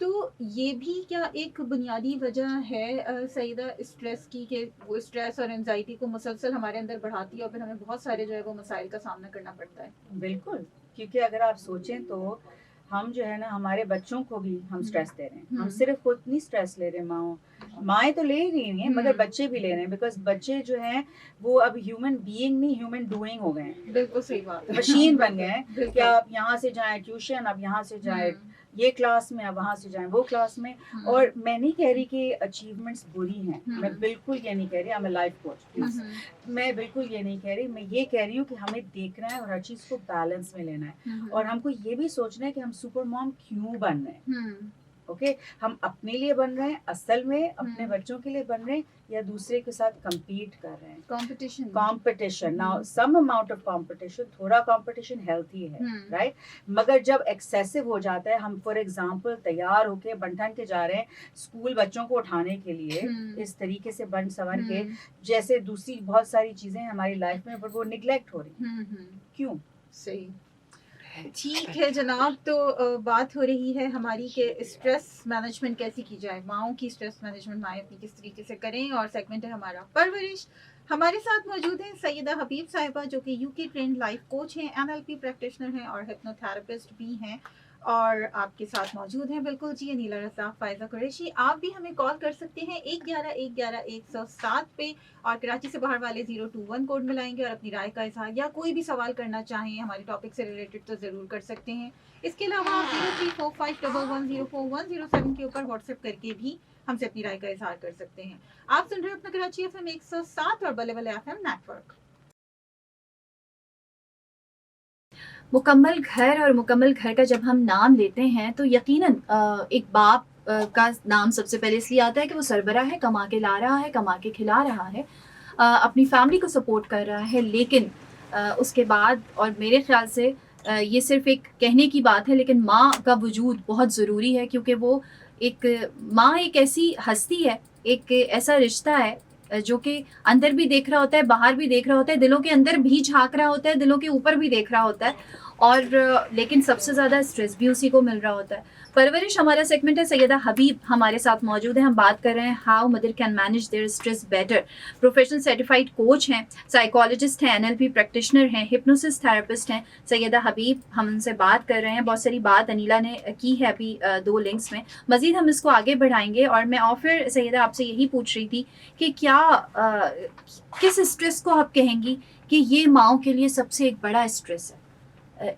تو یہ بھی کیا ایک بنیادی وجہ ہے سیدہ اسٹریس کی کہ وہ اسٹریس اور انزائٹی کو مسلسل ہمارے اندر بڑھاتی ہے اور پھر ہمیں بہت سارے جو ہے وہ مسائل کا سامنا کرنا پڑتا ہے؟ بالکل، کیونکہ اگر آپ سوچیں تو ہم جو ہے نا ہمارے بچوں کو بھی ہم اسٹریس دے رہے ہیں. ہم صرف خود نہیں اسٹریس لے رہے مائیں تو لے ہی رہی ہیں مگر بچے بھی لے رہے ہیں, بیکاز بچے جو ہیں وہ اب ہیومن بینگ نہیں ہیومن ڈوئنگ ہو گئے ہیں. بالکل صحیح بات, مشین بن گئے ہیں کہ آپ یہاں سے جائیں ٹیوشن, اب یہاں سے جائیں یہ کلاس میں, اب وہاں سے جائیں وہ کلاس میں. اور میں نہیں کہہ رہی کہ اچیومنٹس بری ہیں, میں بالکل یہ نہیں کہہ رہی, I'm a life coach please, میں بالکل یہ نہیں کہہ رہی, میں یہ کہہ رہی ہوں کہ ہمیں دیکھنا ہے اور ہر چیز کو بیلنس میں لینا ہے, اور ہم کو یہ بھی سوچنا ہے کہ ہم سپر موم کیوں بن رہے ہیں. اوکے, ہم اپنے لیے بن رہے ہیں اصل میں, اپنے بچوں کے لیے بن رہے ہیں, یا دوسرے کے ساتھ کمپیٹ کر رہے ہیں. Competition now some amount of competition, تھوڑا کمپٹیشن ہیلتھی ہے رائٹ, مگر جب ایکسیسو ہو جاتا ہے, ہم فار ایگزامپل تیار ہو کے بن ٹھن کے جا رہے ہیں اسکول بچوں کو اٹھانے کے لیے اس طریقے سے بن سون کے, جیسے دوسری بہت ساری چیزیں ہماری لائف میں وہ نیگلیکٹ ہو رہی ہیں. کیوں؟ صحیح, ٹھیک ہے جناب. تو بات ہو رہی ہے ہماری کہ اسٹریس مینجمنٹ کیسی کی جائے, ماؤں کی اسٹریس مینجمنٹ مائیں اپنی کس طریقے سے کریں, اور سیگمنٹ ہے ہمارا پرورش. ہمارے ساتھ موجود ہیں سیدہ حبیب صاحبہ جو کہ UK ٹرینڈ لائف کوچ ہیں, NLP پریکٹیشنر ہیں اور ہپنو تھراپسٹ بھی ہیں, اور آپ کے ساتھ موجود ہیں بالکل جی انیلا رزاق فائزہ قریشی. آپ بھی ہمیں کال کر سکتے ہیں 111-111-107 پہ, اور کراچی سے باہر والے 021 کوڈ ملائیں گے, اور اپنی رائے کا اظہار یا کوئی بھی سوال کرنا چاہیں ہمارے ٹاپک سے ریلیٹڈ تو ضرور کر سکتے ہیں. اس کے علاوہ آپ 0345110407 کے اوپر واٹس ایپ کر کے بھی ہم سے اپنی رائے کا اظہار کر سکتے ہیں. آپ سن رہے ہیں اپنا کراچی FM 107 اور Balle Balle FM net work. مکمل گھر, اور مکمل گھر کا جب ہم نام لیتے ہیں تو یقیناً ایک باپ کا نام سب سے پہلے اس لیے آتا ہے کہ وہ سربراہ ہے, کما کے لا رہا ہے, کما کے کھلا رہا ہے, اپنی فیملی کو سپورٹ کر رہا ہے. لیکن اس کے بعد, اور میرے خیال سے یہ صرف ایک کہنے کی بات ہے, لیکن ماں کا وجود بہت ضروری ہے, کیونکہ وہ ماں ایک ایسی ہستی ہے, ایک ایسا رشتہ ہے جو کہ اندر بھی دیکھ رہا ہوتا ہے, باہر بھی دیکھ رہا ہوتا ہے, دلوں کے اندر بھی جھانک رہا ہوتا ہے, دلوں کے اوپر بھی دیکھ رہا ہوتا ہے, اور لیکن سب سے زیادہ اسٹریس بھی اسی کو مل رہا ہوتا ہے. پرورش ہمارا سیگمنٹ ہے. سیدہ حبیب ہمارے ساتھ موجود ہیں. ہم بات کر رہے ہیں how mother can manage their stress better. Professional certified coach ہیں, سائیکالوجسٹ ہیں, NLP پریکٹیشنر ہیں, ہپنوسس تھراپسٹ ہیں. سیدہ حبیب ہم ان سے بات کر رہے ہیں. بہت ساری بات انیلا نے کی ہے ابھی 2 لنکس میں, مزید ہم اس کو آگے بڑھائیں گے. اور میں آفر سیدہ آپ سے یہی پوچھ رہی تھی کہ کیا کس اسٹریس کو آپ کہیں گی کہ یہ ماؤں کے لیے سب سے ایک بڑا اسٹریس ہے,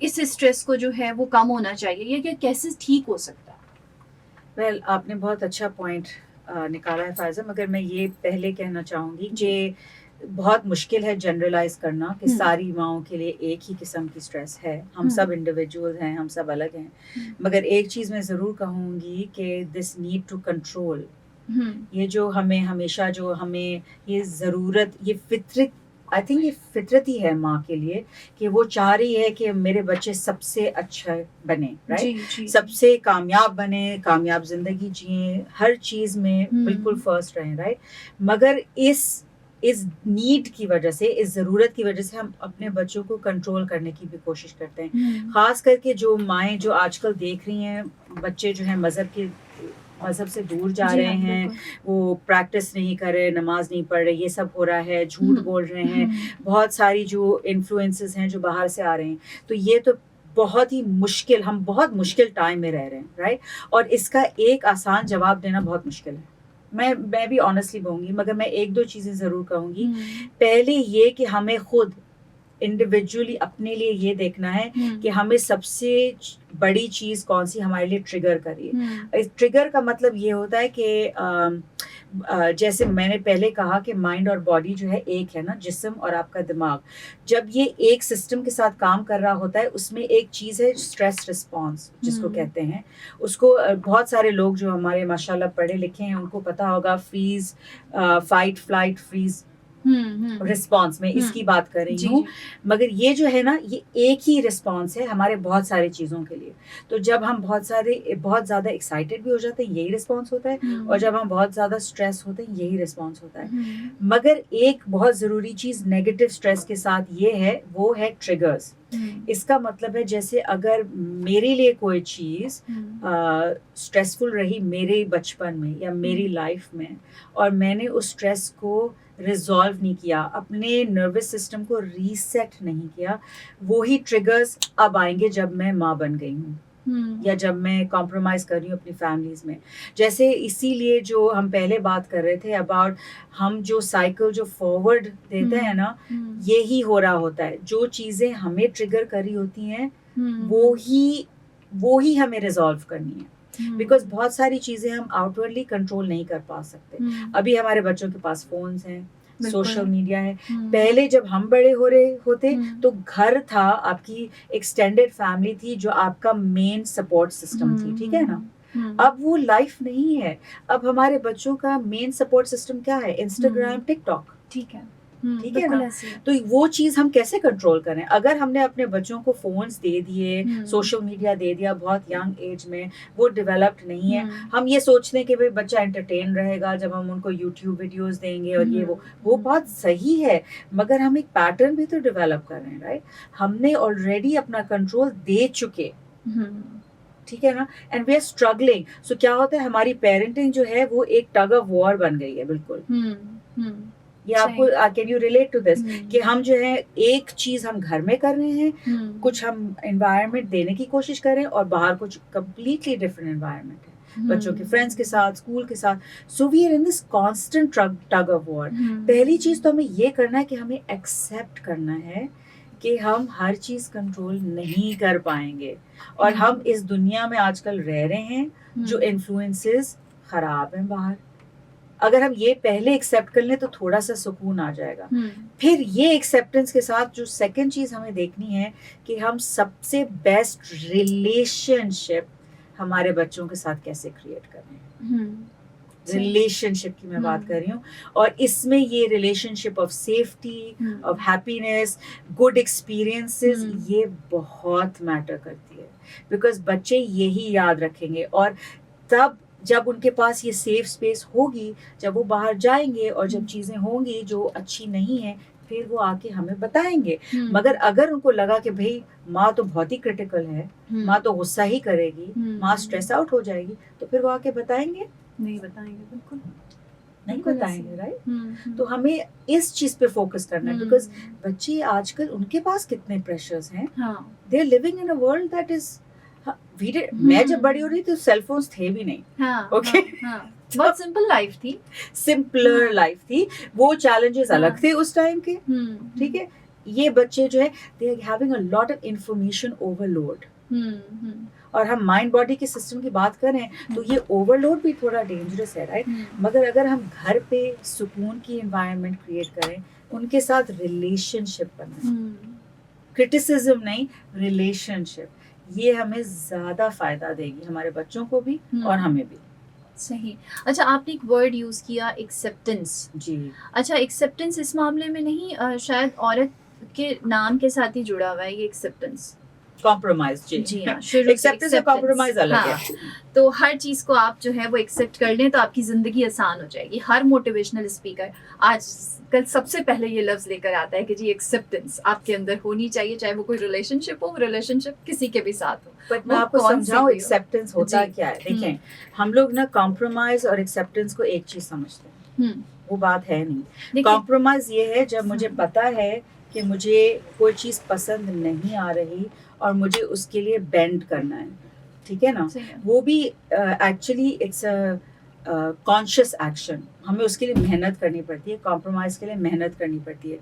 اس اسٹریس کو جو ہے وہ کم ہونا چاہیے, یہ کہ کیسے ٹھیک ہو سکتا ہے؟ ویل, آپ نے بہت اچھا پوائنٹ نکالا ہے فائزہ, مگر میں یہ پہلے کہنا چاہوں گی کہ بہت مشکل ہے جنرلائز کرنا کہ ساری ماؤں کے لیے ایک ہی قسم کی اسٹریس ہے. ہم سب انڈیویجول ہیں, ہم سب الگ ہیں, مگر ایک چیز میں ضرور کہوں گی کہ دس نیڈ ٹو کنٹرول, یہ جو ہمیں ہمیشہ جو ہمیں یہ ضرورت, یہ فطرت, آئی تھنک یہ فطرت ہی ہے ماں کے لیے کہ وہ چاہ رہی ہے کہ میرے بچے سب سے اچھا بنے, رائٹ, سب سے کامیاب بنے, کامیاب زندگی جئیں, ہر چیز میں بالکل فرسٹ رہیں, رائٹ. مگر اس نیڈ کی وجہ سے, اس ضرورت کی وجہ سے ہم اپنے بچوں کو کنٹرول کرنے کی بھی کوشش کرتے ہیں. خاص کر کے جو مائیں جو آج کل دیکھ رہی ہیں بچے جو ہیں مذہب سے دور جا رہے ہیں, وہ پریکٹس نہیں کر رہے, نماز نہیں پڑھ رہے, یہ سب ہو رہا ہے, جھوٹ بول رہے ہیں, بہت ساری جو انفلوئنسز ہیں جو باہر سے آ رہے ہیں, تو یہ تو بہت ہی مشکل, ہم بہت مشکل ٹائم میں رہ رہے ہیں, رائٹ. اور اس کا ایک آسان جواب دینا بہت مشکل ہے, میں بھی آنیسٹلی کہوں گی, مگر میں 1-2 چیزیں ضرور کہوں گی. پہلے یہ کہ ہمیں خود انڈیویجولی اپنے لیے یہ دیکھنا ہے کہ ہمیں سب سے بڑی چیز کون سی ہمارے لیے ٹریگر کری ہے. ٹریگر کا مطلب یہ ہوتا ہے کہ جیسے میں نے پہلے کہا کہ مائنڈ اور باڈی جو ہے ایک ہے نا, جسم اور آپ کا دماغ, جب یہ ایک سسٹم کے ساتھ کام کر رہا ہوتا ہے, اس میں ایک چیز ہے اسٹریس رسپانس جس کو کہتے ہیں. اس کو بہت سارے لوگ جو ہمارے ماشاءاللہ پڑھے لکھے ہیں ان کو پتا ہوگا, freeze, fight, flight, freeze response میں اس کی بات کر رہی ہوں. مگر یہ جو ہے نا, یہ ایک ہی رسپانس ہے ہمارے بہت سارے چیزوں کے لیے. تو جب ہم بہت زیادہ ایکسائٹیڈ بھی ہو جاتے ہیں, یہی رسپانس ہوتا ہے, اور جب ہم بہت زیادہ اسٹریس ہوتے ہیں, یہی رسپانس ہوتا ہے. مگر ایک بہت ضروری چیز نیگیٹو اسٹریس کے ساتھ یہ ہے, وہ ہے ٹریگرز. اس کا مطلب ہے جیسے اگر میرے لیے کوئی چیز اسٹریسفل رہی میرے بچپن میں یا میری لائف میں اور میں نے اس اسٹریس کو ریزالو نہیں کیا, اپنے نروس سسٹم کو ریسیٹ نہیں کیا, وہی ٹریگرز اب آئیں گے جب میں ماں بن گئی ہوں یا جب میں کمپرومائز کر رہی ہوں اپنی فیملیز میں. جیسے اسی لیے جو ہم پہلے بات کر رہے تھے اباؤٹ ہم جو سائیکل جو فارورڈ دیتے ہیں نا, یہی ہو رہا ہوتا ہے. جو چیزیں ہمیں ٹریگر کری ہوتی ہیں وہی ہمیں ریزالو کرنی ہے, بیکاز بہت ساری چیزیں ہم آؤٹ ورڈلی کنٹرول نہیں کر پا سکتے. ابھی ہمارے بچوں کے پاس فونز ہیں, سوشل میڈیا ہے. پہلے جب ہم بڑے ہو رہے ہوتے تو گھر تھا, آپ کی ایکسٹینڈیڈ فیملی تھی جو آپ کا مین سپورٹ سسٹم تھی, ٹھیک ہے نا. اب وہ لائف نہیں ہے. اب ہمارے بچوں کا مین سپورٹ سسٹم کیا ہے؟ انسٹاگرام, ٹک ٹاک, ٹھیک ہے نا. تو وہ چیز ہم کیسے کنٹرول کریں؟ اگر ہم نے اپنے بچوں کو فونز دے دیے, سوشل میڈیا دے دیا بہت ینگ ایج میں, وہ ڈیولپڈ نہیں ہے, ہم یہ سوچتے ہیں کہ بھائی بچہ انٹرٹین رہے گا جب ہم ان کو یوٹیوب ویڈیوز دیں گے اور یہ وہ بات صحیح ہے, مگر ہم ایک پیٹرن بھی تو ڈیولپ کر رہے ہیں, رائٹ. ہم نے آلریڈی اپنا کنٹرول دے چکے, ٹھیک ہے نا, اینڈ وی آر اسٹرگلنگ. سو کیا ہوتا ہے, ہماری پیرنٹنگ جو ہے وہ ایک ٹگ آف وار بن گئی ہے. بالکل یہ آپ کو can you relate to this کہ ہم جو ہے ایک چیز ہم گھر میں کر رہے ہیں, کچھ ہم انوائرمنٹ دینے کی کوشش کریں اور باہر کچھ کمپلیٹلی ڈفرنٹ انوائرمنٹ ہے, بچوں کے فرینڈس کے ساتھ, اسکول کے ساتھ. So we are in this constant tug of war. پہلی چیز تو ہمیں یہ کرنا ہے کہ ہمیں ایکسیپٹ کرنا ہے کہ ہم ہر چیز کنٹرول نہیں کر پائیں گے, اور ہم اس دنیا میں آج کل رہ رہے ہیں جو انفلوئنسز خراب ہیں باہر. اگر ہم یہ پہلے ایکسیپٹ کر لیں تو تھوڑا سا سکون آ جائے گا. پھر یہ ایکسیپٹنس کے ساتھ جو سیکنڈ چیز ہمیں دیکھنی ہے کہ ہم سب سے بیسٹ ریلیشن شپ ہمارے بچوں کے ساتھ کیسے کریٹ کر رہے ہیں. ریلیشن شپ کی میں بات کر رہی ہوں, اور اس میں یہ relation ship of safety, of happiness, good experiences, یہ بہت میٹر کرتی ہے. بیکاز بچے یہی یاد رکھیں گے, اور تب جب ان کے پاس یہ سیف اسپیس ہوگی, جب وہ باہر جائیں گے اور جب چیزیں ہوں گی جو اچھی نہیں ہیں, پھر وہ آ کے ہمیں بتائیں گے. مگر اگر ان کو لگا کہ بھائی ماں تو بہت ہی کرٹیکل ہے, ماں تو غصہ ہی کرے گی, ماں اسٹریس آؤٹ ہو جائے گی, تو پھر وہ آ کے بتائیں گے نہیں بتائیں گے, بالکل نہیں بتائیں گے, رائٹ. تو ہمیں اس چیز پہ فوکس کرنا ہے, بیکاز بچے آج کل ان کے پاس کتنے پریشرز ہیں. They are living in a world that is, میں جب بڑی ہو رہی تو سیل فونس تھے بھی نہیں, اوکے, بہت سمپل لائف تھی, سمپلر لائف تھی. وہ چیلنجز الگ تھے اس ٹائم کے, ٹھیک ہے. یہ بچے جو ہے they are having a lot of information overload لوڈ, اور ہم مائنڈ باڈی کے سسٹم کی بات کریں تو یہ اوور لوڈ بھی تھوڑا ڈینجرس ہے, رائٹ. مگر اگر ہم گھر پہ سکون کی انوائرمنٹ کریٹ کریں, ان کے ساتھ ریلیشن شپ بنائیں, کرٹیسزم نہیں, ریلیشن شپ, یہ ہمیں زیادہ فائدہ دے گی, ہمارے بچوں کو بھی اور ہمیں بھی. صحیح. اچھا, آپ نے ایک ورڈ یوز کیا ایکسیپٹنس. جی. اچھا, ایکسیپٹنس اس معاملے میں نہیں, شاید عورت کے نام کے ساتھ ہی جڑا ہوا ہے یہ ایکسیپٹنس. کمپرومائز, جی ہاں, ایکسیپٹنس اور کمپرومائز الگ ہے. تو ہر چیز کو آپ جو ہے وہ ایکسیپٹ کر لیں تو آپ کی زندگی آسان ہو جائے گی. ہر موٹیویشنل اسپیکر آج کل سب سے پہلے یہ لفظ لے کر آتا ہے کہ جی ایکسیپٹنس آپ کے اندر ہونی چاہیے, چاہے وہ کوئی ریلیشن شپ ہو, ریلیشن شپ کسی کے بھی ساتھ ہو. بٹ میں آپ کو سمجھاؤں ایکسیپٹنس ہوتا کیا ہے. دیکھیں, ہم لوگ نا کمپرومائز اور ایکسیپٹنس کو ایک چیز سمجھتے ہیں, وہ بات ہے نہیں. کمپرومائز یہ ہے جب مجھے پتا ہے کہ مجھے کوئی چیز پسند نہیں آ رہی اور مجھے اس کے لیے بینڈ کرنا ہے, ٹھیک ہے نا. وہ بھی ایکچولی اٹس کانشیس ایکشن, ہمیں اس کے لیے محنت کرنی پڑتی ہے. کمپرومائز کے لیے محنت کرنی پڑتی ہے,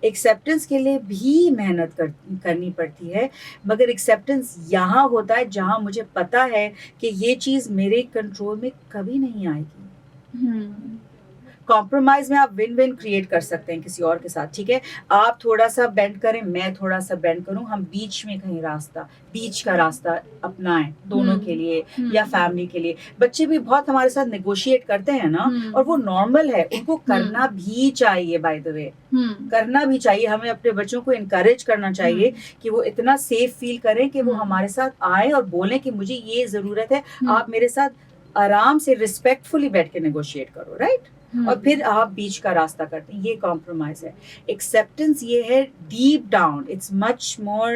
ایکسیپٹنس کے لیے بھی محنت کرنی پڑتی ہے. مگر ایکسیپٹنس یہاں ہوتا ہے جہاں مجھے پتا ہے کہ یہ چیز میرے کنٹرول میں کبھی نہیں آئے گی. کمپرومائز میں آپ ون ون کریٹ کر سکتے ہیں کسی اور کے ساتھ, ٹھیک ہے. آپ تھوڑا سا بینڈ کریں, میں تھوڑا سا بینڈ کروں, ہم بیچ میں کہیں بیچ کا راستہ اپنائیں دونوں کے لیے یا فیملی کے لیے. بچے بھی بہت ہمارے ساتھ نیگوشیٹ کرتے ہیں نا, اور وہ نارمل ہے, ان کو کرنا بھی چاہیے. بائی دا وے کرنا بھی چاہیے, ہمیں اپنے بچوں کو انکریج کرنا چاہیے کہ وہ اتنا سیف فیل کریں کہ وہ ہمارے ساتھ آئیں اور بولیں کہ مجھے یہ ضرورت ہے, آپ میرے ساتھ آرام سے ریسپیکٹ فلی بیٹھ کے نیگوشیٹ کرو, رائٹ. اور پھر آپ بیچ کا راستہ کرتے ہیں, یہ کمپرومائز ہے. ایکسیپٹنس یہ ہے deep down, it's much more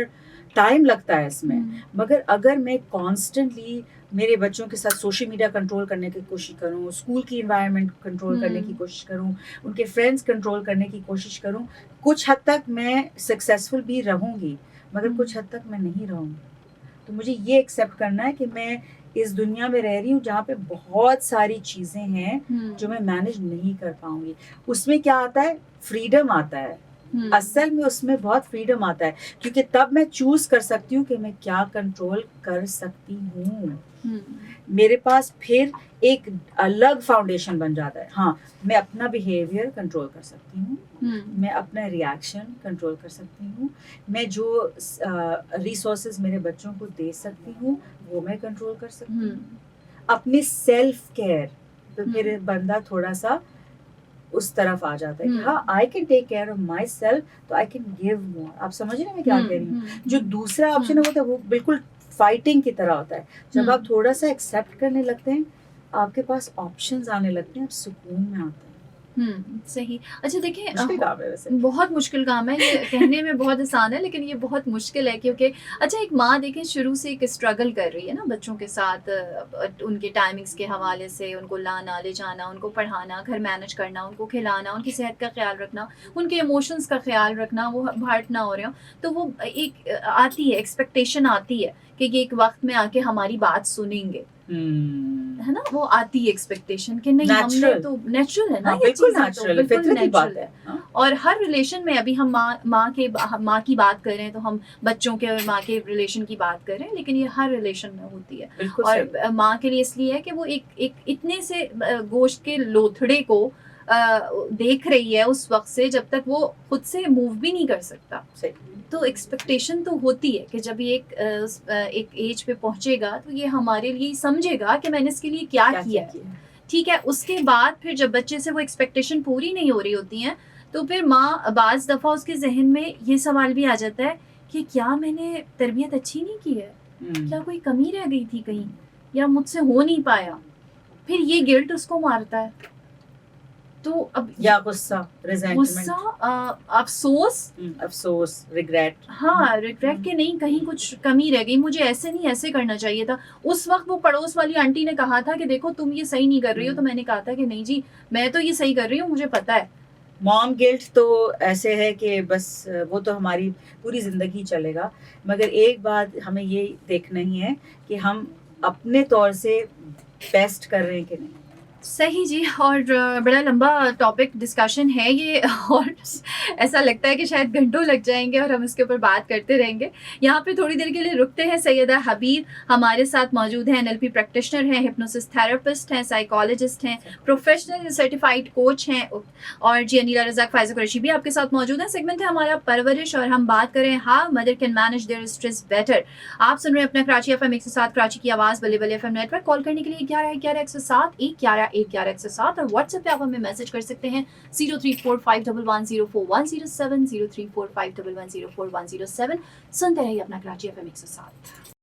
time لگتا ہے اس میں, مگر اگر میں کانسٹنٹلی میرے بچوں کے ساتھ سوشل میڈیا کنٹرول کرنے کی کوشش کروں, اسکول کی انوائرمنٹ کنٹرول کرنے کی کوشش کروں, ان کے فرینڈس کنٹرول کرنے کی کوشش کروں, کچھ حد تک میں سکسیزفل بھی رہوں گی, مگر کچھ حد تک میں نہیں رہوں گی. تو مجھے یہ ایکسیپٹ کرنا ہے کہ میں اس دنیا میں رہ رہی ہوں جہاں پہ بہت ساری چیزیں ہیں جو میں مینیج نہیں کر پاؤں گی. اس میں کیا آتا ہے, فریڈم آتا ہے. اصل میں اس میں بہت فریڈم آتا ہے, کیونکہ تب میں چوز کر سکتی ہوں کہ میں کیا کنٹرول کر سکتی ہوں. میرے پاس پھر ایک الگ فاؤنڈیشن بن جاتا ہے. ہاں, میں اپنا بیہیویئر کنٹرول کر سکتی ہوں, میں اپنا ریئیکشن کنٹرول کر سکتی ہوں, میں جو ریسورسز میرے بچوں کو دے سکتی ہوں وہ میں کنٹرول کر سکتی ہوں. اپنی سیلف کیئر, تو پھر بندہ تھوڑا سا اس طرف آ جاتا ہے کہ ہاں I can take care of my self, تو آئی کین گیو مور. آپ سمجھ رہے ہیں میں کیا کہہ رہی ہوں؟ جو دوسرا آپشن ہے وہ بالکل فائٹنگ کی طرح ہوتا ہے. جب آپ تھوڑا سا ایکسیپٹ کرنے لگتے ہیں, آپ کے پاس آپشنز آنے لگتے ہیں, آپ سکون میں آتے ہیں. صحیح. اچھا دیکھیں, مشکل کام ہے ویسے, بہت مشکل کام ہے, یہ کہنے میں بہت آسان ہے لیکن یہ بہت مشکل ہے. کیونکہ اچھا ایک ماں دیکھیں شروع سے ایک اسٹرگل کر رہی ہے نا بچوں کے ساتھ, ان کے ٹائمنگس کے حوالے سے, ان کو لانا لے جانا, ان کو پڑھانا, گھر مینیج کرنا, ان کو کھلانا, ان کی صحت کا خیال رکھنا, ان کے ایموشنس کا خیال رکھنا, وہ ہارٹ نہ ہو رہے ہوں. تو وہ ایک آتی ہے, ایکسپیکٹیشن آتی ہے کہ یہ ایک وقت میں آ کے ہماری بات سنیں گے, ہے نا, وہ آتی ہے ایکسپیکٹیشن کہ نہیں ہم نے تو نیچرل ہے نا, یہ چیز بالکل نیچرل ہے. اور ہر ریلیشن میں, ابھی ہم ماں کی بات کر رہے ہیں تو ہم بچوں کے اور ماں کے ریلیشن کی بات کر رہے ہیں, لیکن یہ ہر ریلیشن میں ہوتی ہے. اور ماں کے لیے اس لیے ہے کہ وہ ایک اتنے سے گوشت کے لوتھڑے کو دیکھ رہی ہے اس وقت سے جب تک وہ خود سے موو بھی نہیں کر سکتا. تو ایکسپیکٹیشن تو ہوتی ہے کہ جب یہ ایک ایج پہ پہنچے گا تو یہ ہمارے لیے سمجھے گا کہ میں نے اس کے لیے کیا کیا ہے. ٹھیک ہے, اس کے بعد پھر جب بچے سے وہ ایکسپیکٹیشن پوری نہیں ہو رہی ہوتی ہیں تو پھر ماں بعض دفعہ اس کے ذہن میں یہ سوال بھی آ جاتا ہے کہ کیا میں نے تربیت اچھی نہیں کی ہے, کیا کوئی کمی رہ گئی تھی کہیں, یا مجھ سے ہو نہیں پایا. پھر یہ گلٹ اس کو مارتا ہے. تو اب یا غصہ, افسوس, ریگریٹ. ہاں, ریگریٹ کہ نہیں کہیں کچھ کمی رہ گئی, مجھے ایسے نہیں ایسے کرنا چاہیے تھا. اس وقت وہ پڑوس والی آنٹی نے کہا تھا کہ دیکھو تم یہ صحیح نہیں کر رہی ہو, تو میں نے کہا تھا کہ نہیں جی میں تو یہ صحیح کر رہی ہوں, مجھے پتا ہے. مام گلٹ تو ایسے ہے کہ بس وہ تو ہماری پوری زندگی چلے گا, مگر ایک بات ہمیں یہ دیکھنا ہی ہے کہ ہم اپنے طور سے بیسٹ کر رہے ہیں کہ نہیں. صحیح جی. اور بڑا لمبا ٹاپک ڈسکشن ہے یہ, اور ایسا لگتا ہے کہ شاید گھنٹوں لگ جائیں گے اور ہم اس کے اوپر بات کرتے رہیں گے. یہاں پہ تھوڑی دیر کے لیے رکتے ہیں. سیدہ حبیب ہمارے ساتھ موجود ہیں, NLP پریکٹیشنر ہیں, ہپنوسس تھراپسٹ ہیں, سائیکالوجسٹ ہیں, پروفیشنل سرٹیفائڈ کوچ ہیں, اور جی انیلا رزاق فائزہ قریشی بھی آپ کے ساتھ موجود ہیں. سیگمنٹ ہے ہمارا پرورش, اور ہم بات کریں how mother can manage their stress better. آپ سن رہے ہیں اپنا کراچی FM 107 کراچی کی آواز Balle Balle FM net work. کال کرنے کے لیے 1111 اور واٹس ایپ پہ آپ ہمیں میسج کر سکتے ہیں 034511041070 034511041070. سنتے رہیے اپنا کراچی FM 107.